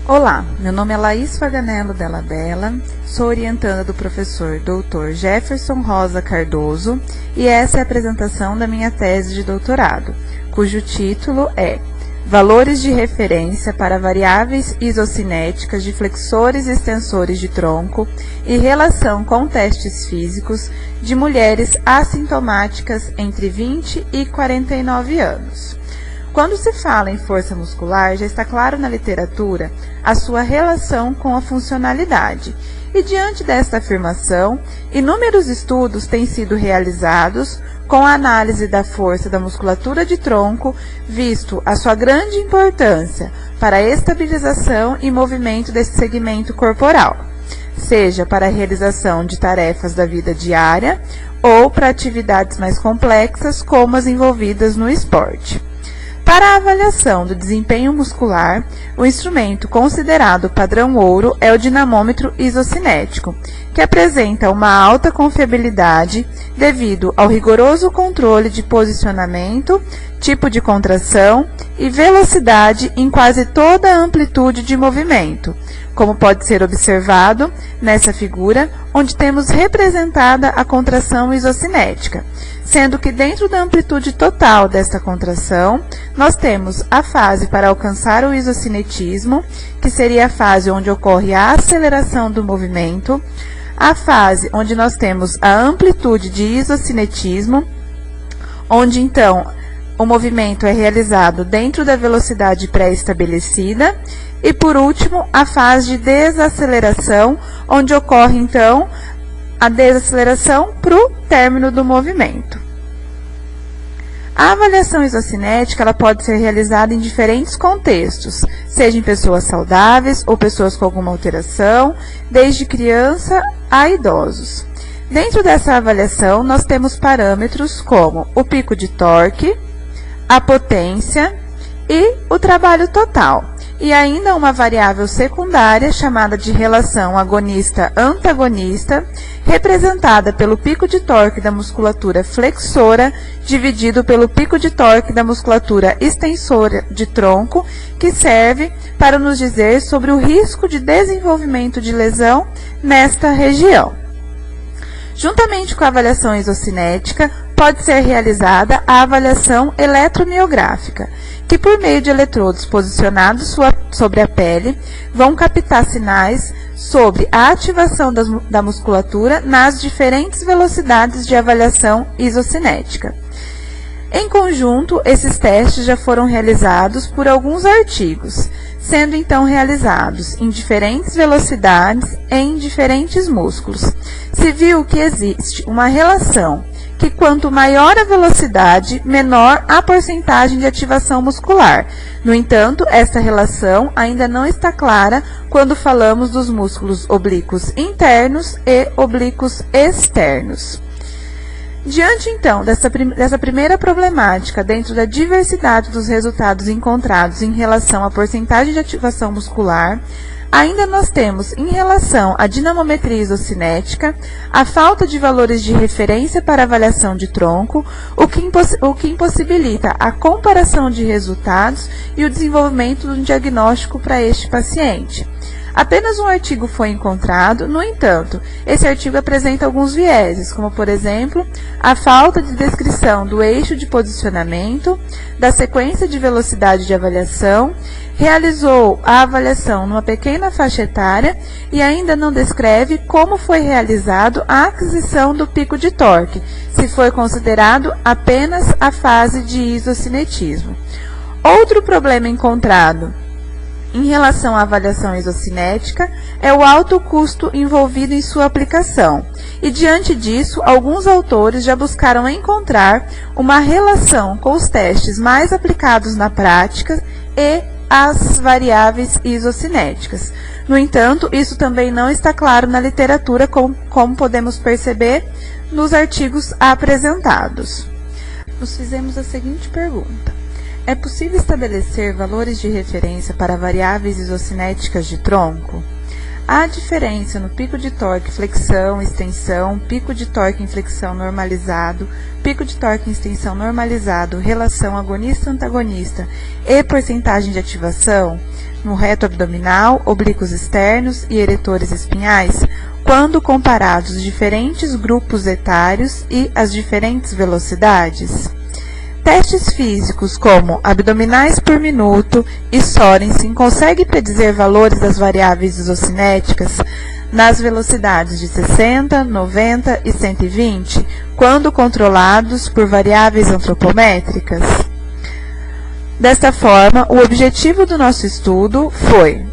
Olá, meu nome é Laís Faganello Della Bella, sou orientanda do professor Dr. Jefferson Rosa Cardoso e essa é a apresentação da minha tese de doutorado, cujo título é Valores de referência para variáveis isocinéticas de flexores e extensores de tronco e relação com testes físicos de mulheres assintomáticas entre 20 e 49 anos. Quando se fala em força muscular, já está claro na literatura a sua relação com a funcionalidade. E diante desta afirmação, inúmeros estudos têm sido realizados com a análise da força da musculatura de tronco, visto a sua grande importância para a estabilização e movimento desse segmento corporal, seja para a realização de tarefas da vida diária ou para atividades mais complexas como as envolvidas no esporte. Para a avaliação do desempenho muscular, o instrumento considerado padrão ouro é o dinamômetro isocinético, que apresenta uma alta confiabilidade devido ao rigoroso controle de posicionamento, tipo de contração e velocidade em quase toda a amplitude de movimento, como pode ser observado nessa figura, onde temos representada a contração isocinética, sendo que dentro da amplitude total desta contração, nós temos a fase para alcançar o isocinetismo, que seria a fase onde ocorre a aceleração do movimento, a fase onde nós temos a amplitude de isocinetismo, onde então o movimento é realizado dentro da velocidade pré-estabelecida, e por último a fase de desaceleração, onde ocorre então a desaceleração para o término do movimento. A avaliação isocinética ela pode ser realizada em diferentes contextos, seja em pessoas saudáveis ou pessoas com alguma alteração, desde criança a idosos. Dentro dessa avaliação, nós temos parâmetros como o pico de torque, a potência e o trabalho total. E ainda uma variável secundária chamada de relação agonista-antagonista, representada pelo pico de torque da musculatura flexora dividido pelo pico de torque da musculatura extensora de tronco, que serve para nos dizer sobre o risco de desenvolvimento de lesão nesta região. Juntamente com a avaliação isocinética, pode ser realizada a avaliação eletromiográfica, que por meio de eletrodos posicionados sobre a pele, vão captar sinais sobre a ativação da musculatura nas diferentes velocidades de avaliação isocinética. Em conjunto, esses testes já foram realizados por alguns artigos, sendo então realizados em diferentes velocidades em diferentes músculos. Se viu que existe uma relação que quanto maior a velocidade, menor a porcentagem de ativação muscular. No entanto, esta relação ainda não está clara quando falamos dos músculos oblíquos internos e oblíquos externos. Diante, então, dessa primeira problemática dentro da diversidade dos resultados encontrados em relação à porcentagem de ativação muscular, ainda nós temos, em relação à dinamometria isocinética, a falta de valores de referência para avaliação de tronco, o que impossibilita a comparação de resultados e o desenvolvimento de um diagnóstico para este paciente. Apenas um artigo foi encontrado, no entanto, esse artigo apresenta alguns vieses, como, por exemplo, a falta de descrição do eixo de posicionamento, da sequência de velocidade de avaliação, realizou a avaliação numa pequena faixa etária e ainda não descreve como foi realizado a aquisição do pico de torque, se foi considerado apenas a fase de isocinetismo. Outro problema encontrado em relação à avaliação isocinética é o alto custo envolvido em sua aplicação. E diante disso, alguns autores já buscaram encontrar uma relação com os testes mais aplicados na prática e as variáveis isocinéticas. No entanto, isso também não está claro na literatura, como podemos perceber nos artigos apresentados. Nos fizemos a seguinte pergunta: é possível estabelecer valores de referência para variáveis isocinéticas de tronco? há diferença no pico de torque flexão, extensão, pico de torque em flexão normalizado, pico de torque em extensão normalizado, relação agonista-antagonista e porcentagem de ativação no reto abdominal, oblíquos externos e eretores espinhais, quando comparados os diferentes grupos etários e as diferentes velocidades? Testes físicos como abdominais por minuto e Sorensen conseguem predizer valores das variáveis isocinéticas nas velocidades de 60, 90 e 120, quando controlados por variáveis antropométricas. Desta forma, o objetivo do nosso estudo foi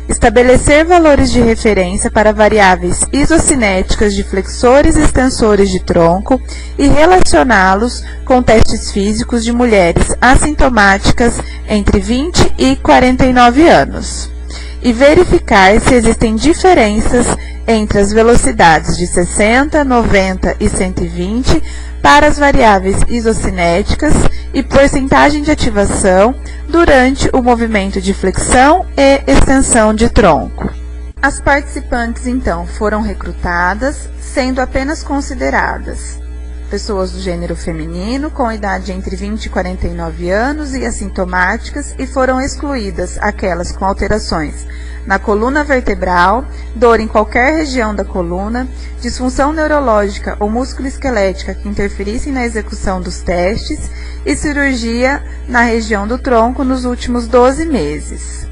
estabelecer valores de referência para variáveis isocinéticas de flexores e extensores de tronco e relacioná-los com testes físicos de mulheres assintomáticas entre 20 e 49 anos. E verificar se existem diferenças entre as velocidades de 60, 90 e 120 para as variáveis isocinéticas e porcentagem de ativação durante o movimento de flexão e extensão de tronco. As participantes, então, foram recrutadas, sendo apenas consideradas pessoas do gênero feminino, com idade entre 20 e 49 anos e assintomáticas, e foram excluídas aquelas com alterações na coluna vertebral, dor em qualquer região da coluna, disfunção neurológica ou musculoesquelética que interferissem na execução dos testes e cirurgia na região do tronco nos últimos 12 meses.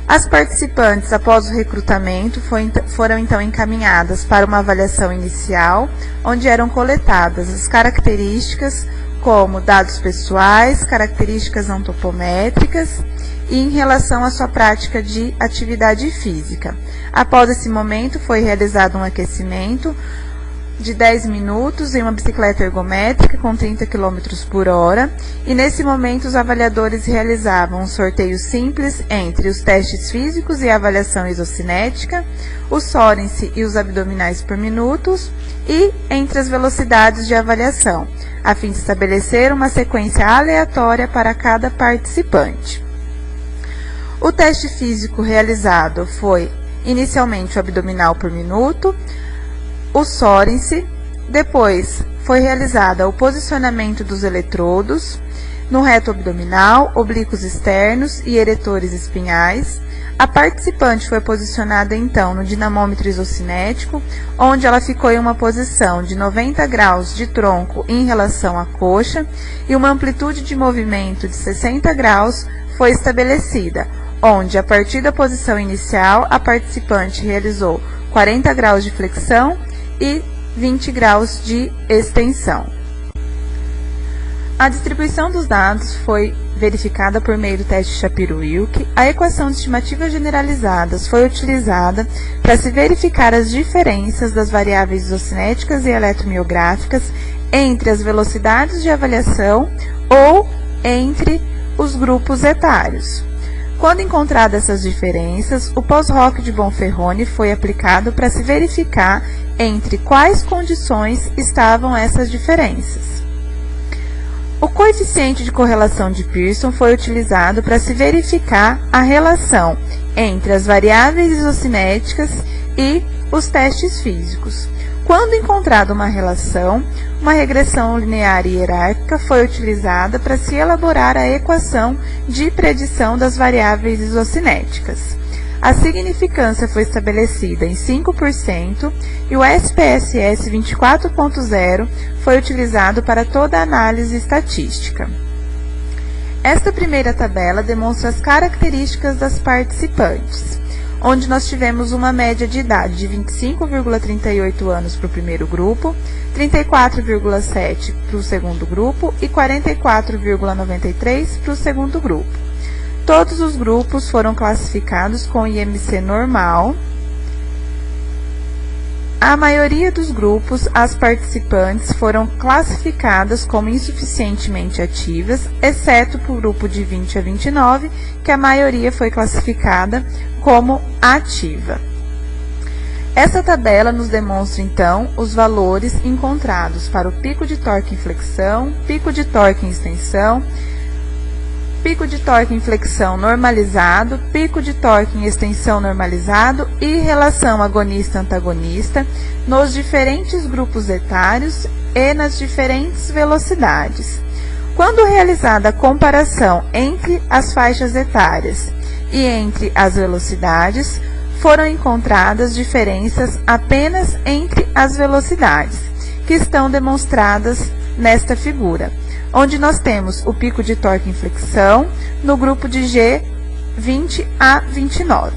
As participantes, após o recrutamento, foram então encaminhadas para uma avaliação inicial, onde eram coletadas as características como dados pessoais, características antropométricas e em relação à sua prática de atividade física. Após esse momento, foi realizado um aquecimento de 10 minutos em uma bicicleta ergométrica com 30 km por hora, e nesse momento os avaliadores realizavam um sorteio simples entre os testes físicos e a avaliação isocinética, o Sorensen e os abdominais por minutos, e entre as velocidades de avaliação, a fim de estabelecer uma sequência aleatória para cada participante. O teste físico realizado foi inicialmente o abdominal por minuto, o Sorensen, depois foi realizado o posicionamento dos eletrodos no reto abdominal, oblíquos externos e eretores espinhais. A participante foi posicionada então no dinamômetro isocinético, onde ela ficou em uma posição de 90 graus de tronco em relação à coxa, e uma amplitude de movimento de 60 graus foi estabelecida, onde a partir da posição inicial a participante realizou 40 graus de flexão e 20 graus de extensão. A distribuição dos dados foi verificada por meio do teste Shapiro-Wilk. A equação de estimativas generalizadas foi utilizada para se verificar as diferenças das variáveis isocinéticas e eletromiográficas entre as velocidades de avaliação ou entre os grupos etários. Quando encontradas essas diferenças, o pós-hoc de Bonferroni foi aplicado para se verificar entre quais condições estavam essas diferenças. O coeficiente de correlação de Pearson foi utilizado para se verificar a relação entre as variáveis isocinéticas e os testes físicos. Quando encontrada uma relação, uma regressão linear e hierárquica foi utilizada para se elaborar a equação de predição das variáveis isocinéticas. A significância foi estabelecida em 5% e o SPSS 24.0 foi utilizado para toda a análise estatística. Esta primeira tabela demonstra as características das participantes, onde nós tivemos uma média de idade de 25,38 anos para o primeiro grupo, 34,7 para o segundo grupo e 44,93 para o segundo grupo. Todos os grupos foram classificados com IMC normal. A maioria dos grupos, as participantes foram classificadas como insuficientemente ativas, exceto para o grupo de 20 a 29, que a maioria foi classificada como ativa. Essa tabela nos demonstra, então, os valores encontrados para o pico de torque em flexão, pico de torque em extensão, pico de torque em flexão normalizado, pico de torque em extensão normalizado e relação agonista-antagonista nos diferentes grupos etários e nas diferentes velocidades. Quando realizada a comparação entre as faixas etárias e entre as velocidades, foram encontradas diferenças apenas entre as velocidades, que estão demonstradas nesta figura, onde nós temos o pico de torque em flexão no grupo de G20 a 29,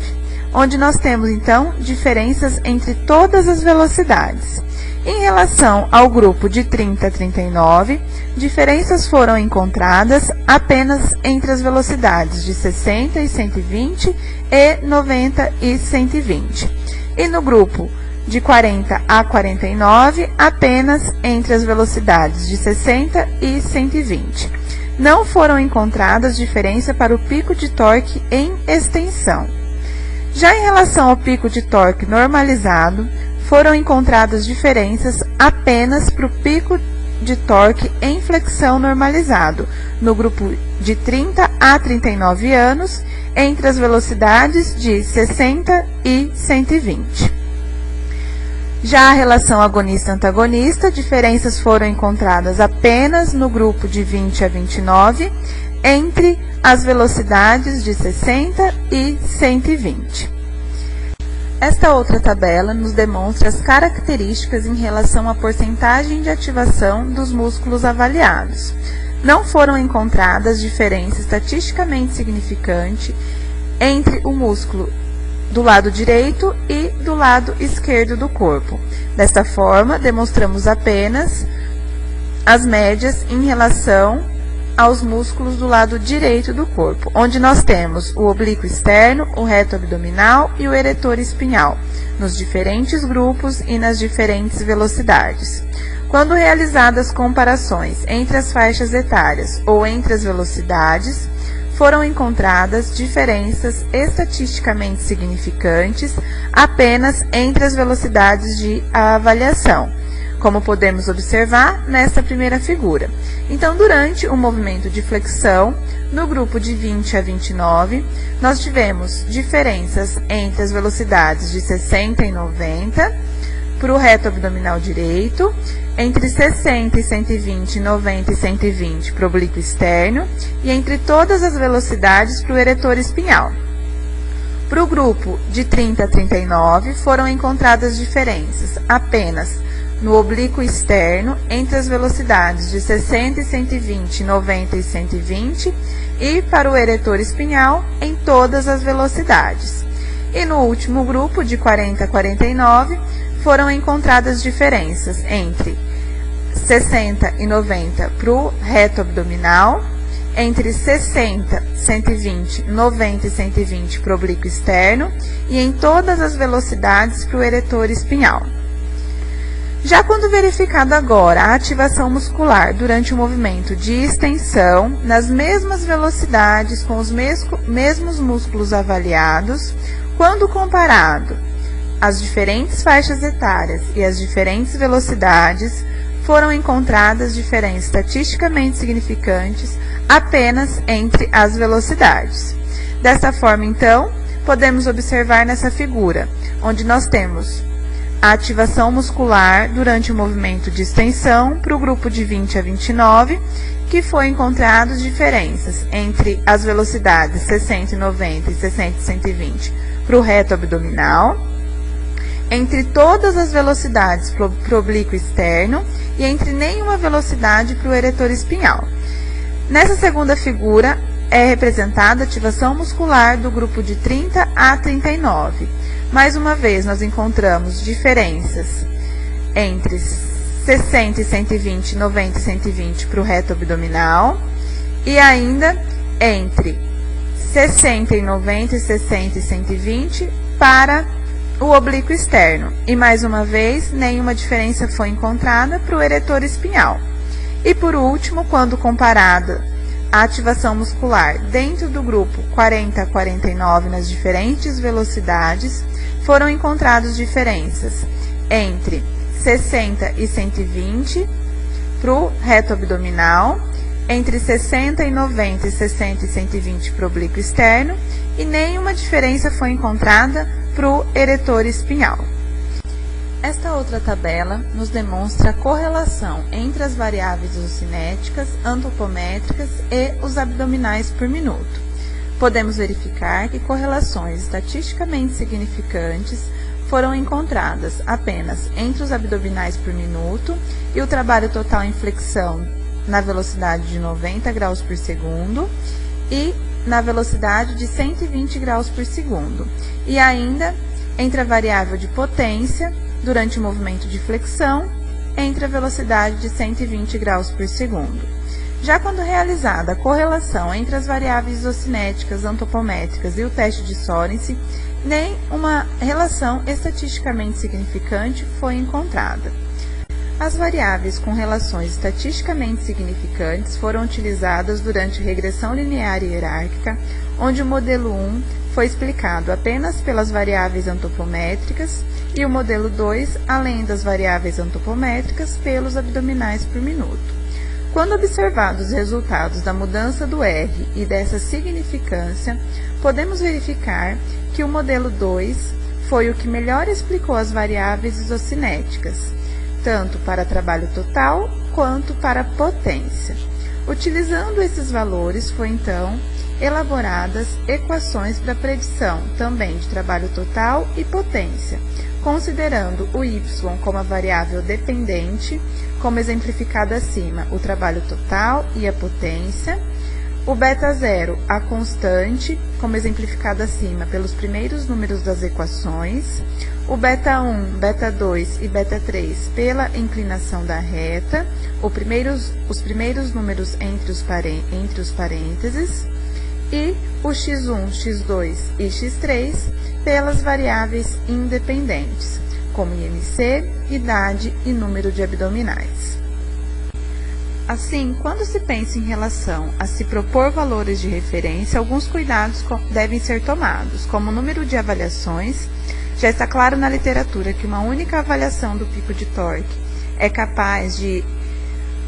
onde nós temos, então, diferenças entre todas as velocidades. Em relação ao grupo de 30 a 39, diferenças foram encontradas apenas entre as velocidades de 60 e 120 e 90 e 120. E no grupo de 40 a 49, apenas entre as velocidades de 60 e 120. Não foram encontradas diferença para o pico de torque em extensão. Já em relação ao pico de torque normalizado, foram encontradas diferenças apenas para o pico de torque em flexão normalizado, no grupo de 30 a 39 anos, entre as velocidades de 60 e 120. Já a relação agonista-antagonista, diferenças foram encontradas apenas no grupo de 20 a 29, entre as velocidades de 60 e 120. Esta outra tabela nos demonstra as características em relação à porcentagem de ativação dos músculos avaliados. Não foram encontradas diferença estatisticamente significante entre o músculo do lado direito e do lado esquerdo do corpo. Desta forma, demonstramos apenas as médias em relação aos músculos do lado direito do corpo, onde nós temos o oblíquo externo, o reto abdominal e o eretor espinhal, nos diferentes grupos e nas diferentes velocidades. Quando realizadas comparações entre as faixas etárias ou entre as velocidades, foram encontradas diferenças estatisticamente significantes apenas entre as velocidades de avaliação, como podemos observar nesta primeira figura. Então, durante o movimento de flexão, no grupo de 20 a 29, nós tivemos diferenças entre as velocidades de 60 e 90 para o reto abdominal direito, entre 60 e 120, 90 e 120 para o oblíquo externo e entre todas as velocidades para o eretor espinhal. Para o grupo de 30 a 39, foram encontradas diferenças apenas no oblíquo externo entre as velocidades de 60 e 120, 90 e 120 e para o eretor espinhal em todas as velocidades. E no último grupo, de 40 a 49, foram encontradas diferenças entre 60 e 90 para o reto abdominal, entre 60, 120, 90 e 120 para o oblíquo externo e em todas as velocidades para o eretor espinhal. Já quando verificado agora a ativação muscular durante o movimento de extensão, nas mesmas velocidades, com os mesmos músculos avaliados, quando comparado as diferentes faixas etárias e as diferentes velocidades, foram encontradas diferenças estatisticamente significantes apenas entre as velocidades. Desta forma, então, podemos observar nessa figura, onde nós temos a ativação muscular durante o movimento de extensão para o grupo de 20 a 29, que foi encontradas diferenças entre as velocidades 60 e 90 e 60 e 120 para o reto abdominal, entre todas as velocidades para o oblíquo externo e entre nenhuma velocidade para o eretor espinhal. Nessa segunda figura é representada a ativação muscular do grupo de 30 a 39. Mais uma vez, nós encontramos diferenças entre 60 e 120, 90 e 120 para o reto abdominal e ainda entre 60 e 90 e 60 e 120 para o oblíquo externo. E mais uma vez, nenhuma diferença foi encontrada para o eretor espinhal. E por último, quando comparada a ativação muscular dentro do grupo 40 a 49 nas diferentes velocidades, foram encontradas diferenças entre 60 e 120 para o reto abdominal, entre 60 e 90 e 60 e 120 para o oblíquo externo, e nenhuma diferença foi encontrada para o eretor espinhal. Esta outra tabela nos demonstra a correlação entre as variáveis isocinéticas, antropométricas e os abdominais por minuto. Podemos verificar que correlações estatisticamente significantes foram encontradas apenas entre os abdominais por minuto e o trabalho total em flexão na velocidade de 90 graus por segundo e na velocidade de 120 graus por segundo, e ainda entre a variável de potência durante o movimento de flexão entre a velocidade de 120 graus por segundo. Já quando realizada a correlação entre as variáveis isocinéticas, antropométricas e o teste de Sorensen, nem uma relação estatisticamente significante foi encontrada. As variáveis com relações estatisticamente significantes foram utilizadas durante a regressão linear e hierárquica, onde o modelo 1 foi explicado apenas pelas variáveis antropométricas e o modelo 2, além das variáveis antropométricas, pelos abdominais por minuto. Quando observados os resultados da mudança do R e dessa significância, podemos verificar que o modelo 2 foi o que melhor explicou as variáveis isocinéticas, tanto para trabalho total quanto para potência. Utilizando esses valores, foi então elaboradas equações para predição também de trabalho total e potência, considerando o y como a variável dependente, como exemplificado acima, o trabalho total e a potência, o beta 0, a constante, como exemplificado acima pelos primeiros números das equações, o beta 1, beta 2 e beta 3 pela inclinação da reta, os primeiros números entre os parênteses, e o x1, x2 e x3 pelas variáveis independentes, como IMC, idade e número de abdominais. Assim, quando se pensa em relação a se propor valores de referência, alguns cuidados devem ser tomados, como o número de avaliações. Já está claro na literatura que uma única avaliação do pico de torque é capaz de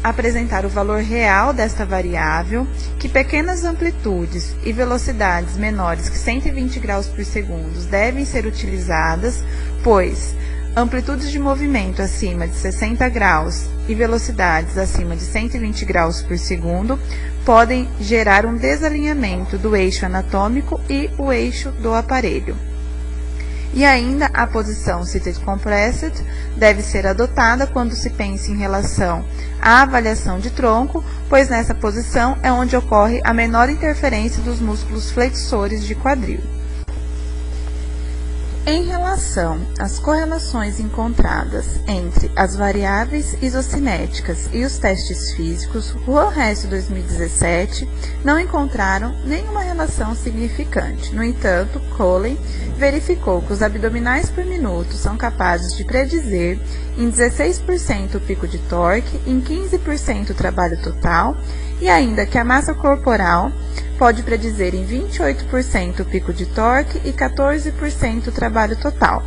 apresentar o valor real desta variável, que pequenas amplitudes e velocidades menores que 120 graus por segundo devem ser utilizadas, pois amplitudes de movimento acima de 60 graus e velocidades acima de 120 graus por segundo podem gerar um desalinhamento do eixo anatômico e o eixo do aparelho. E ainda a posição seated compressed deve ser adotada quando se pensa em relação à avaliação de tronco, pois nessa posição é onde ocorre a menor interferência dos músculos flexores de quadril. Em relação às correlações encontradas entre as variáveis isocinéticas e os testes físicos, o RS 2017 não encontraram nenhuma relação significante. No entanto, Coley verificou que os abdominais por minuto são capazes de predizer em 16% o pico de torque, em 15% o trabalho total, e ainda que a massa corporal pode predizer em 28% o pico de torque e 14% o trabalho total.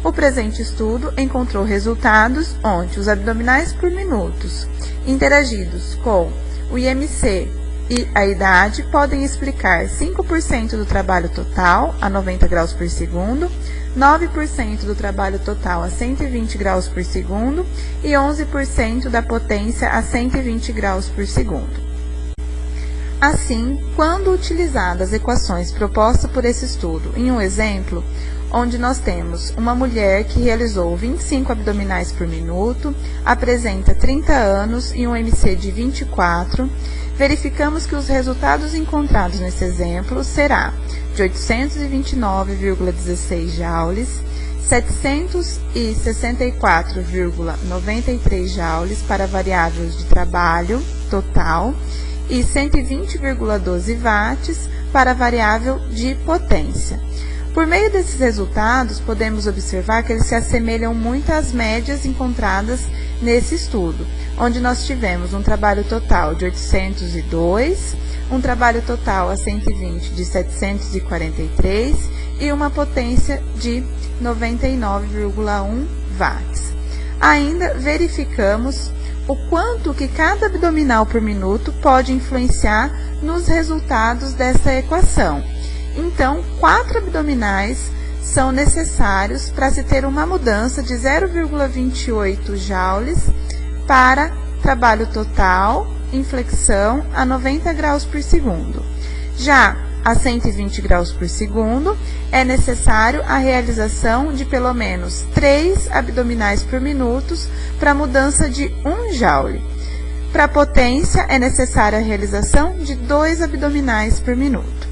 O presente estudo encontrou resultados onde os abdominais por minutos interagidos com o IMC e a idade podem explicar 5% do trabalho total a 90 graus por segundo, 9% do trabalho total a 120 graus por segundo e 11% da potência a 120 graus por segundo. Assim, quando utilizadas as equações propostas por esse estudo em um exemplo, onde nós temos uma mulher que realizou 25 abdominais por minuto, apresenta 30 anos e um MC de 24, verificamos que os resultados encontrados nesse exemplo será de 829,16 joules, 764,93 joules para variáveis de trabalho total e 120,12 watts para a variável de potência. Por meio desses resultados, podemos observar que eles se assemelham muito às médias encontradas nesse estudo, onde nós tivemos um trabalho total de 802, um trabalho total a 120 de 743 e uma potência de 99,1 watts. Ainda verificamos o quanto que cada abdominal por minuto pode influenciar nos resultados dessa equação. Então, 4 abdominais são necessários para se ter uma mudança de 0,28 joules para trabalho total em flexão a 90 graus por segundo. Já a 120 graus por segundo, é necessário a realização de pelo menos 3 abdominais por minuto para mudança de 1 joule. Para potência, é necessária a realização de 2 abdominais por minuto.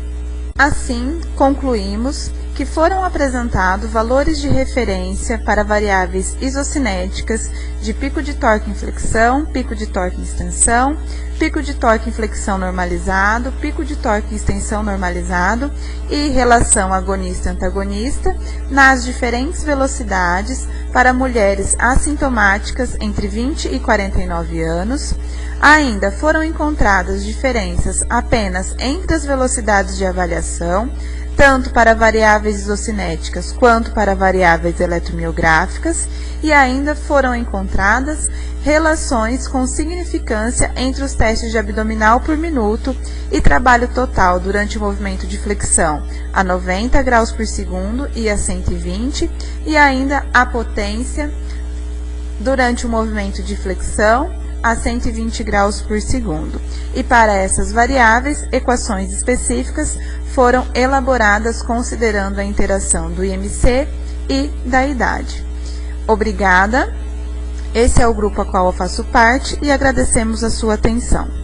Assim, concluímos que foram apresentados valores de referência para variáveis isocinéticas de pico de torque em flexão, pico de torque em extensão, pico de torque em flexão normalizado, pico de torque em extensão normalizado e relação agonista-antagonista nas diferentes velocidades para mulheres assintomáticas entre 20 e 49 anos. Ainda foram encontradas diferenças apenas entre as velocidades de avaliação, tanto para variáveis isocinéticas quanto para variáveis eletromiográficas, e ainda foram encontradas relações com significância entre os testes de abdominal por minuto e trabalho total durante o movimento de flexão a 90 graus por segundo e a 120, e ainda a potência durante o movimento de flexão a 120 graus por segundo. E para essas variáveis, equações específicas foram elaboradas considerando a interação do IMC e da idade. Obrigada. Esse é o grupo a qual eu faço parte e agradecemos a sua atenção.